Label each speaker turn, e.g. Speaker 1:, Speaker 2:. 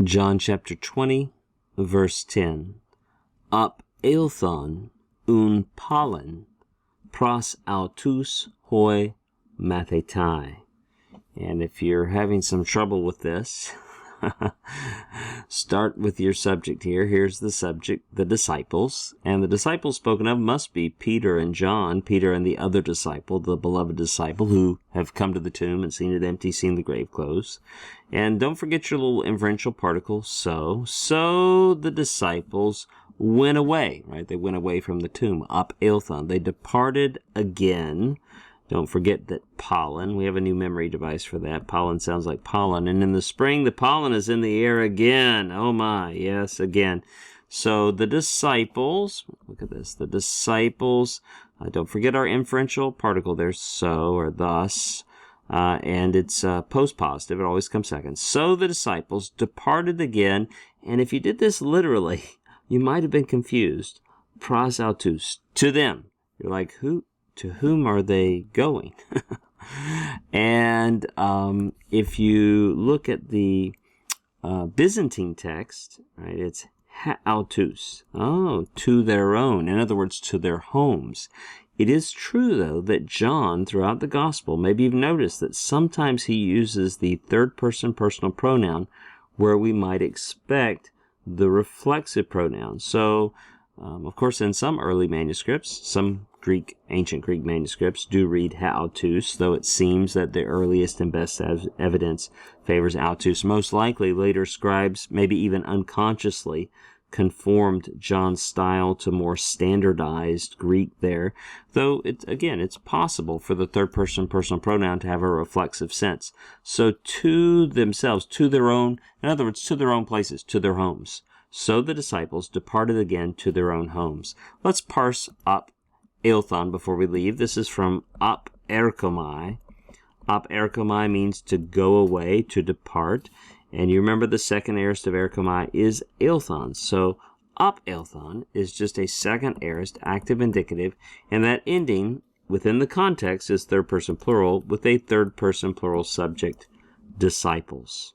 Speaker 1: John chapter 20, verse 10. Ap eilthon un pollen pros autus hoi mathetai. And if you're having some trouble with this, start with your subject here. Here's the subject, the disciples. And the disciples spoken of must be Peter and John, Peter and the other disciple, the beloved disciple, who have come to the tomb and seen it empty, seen the grave closed. And don't forget your little inferential particle, so. So the disciples went away, right? They went away from the tomb, ap eilthon. They departed again. Don't forget that pollen, we have a new memory device for that. Pollen sounds like pollen. And in the spring, the pollen is in the air again. Oh my, yes, again. So the disciples, look at this, the disciples, don't forget our inferential particle there, so or thus, and it's post-positive, it always comes second. So the disciples departed again, and if you did this literally, you might have been confused. Pros autus, to them. You're like, who? To whom are they going? And if you look at the Byzantine text, right, it's autus. Oh, to their own. In other words, to their homes. It is true, though, that John, throughout the gospel, maybe you've noticed that sometimes he uses the third-person personal pronoun where we might expect the reflexive pronoun. So, of course, in some early manuscripts, some ancient Greek manuscripts do read autus, though it seems that the earliest and best evidence favors autus. Most likely, later scribes, maybe even unconsciously, conformed John's style to more standardized Greek there, though, it's possible for the third-person personal pronoun to have a reflexive sense. So to themselves, to their own, in other words, to their own places, to their homes. So the disciples departed again to their own homes. Let's parse ap eilthon before we leave. This is from ap erchomai. Ap erchomai means to go away, to depart. And you remember the second aorist of erchomai is eilthon. So ap eilthon is just a second aorist, active indicative, and that ending within the context is third person plural with a third person plural subject, disciples.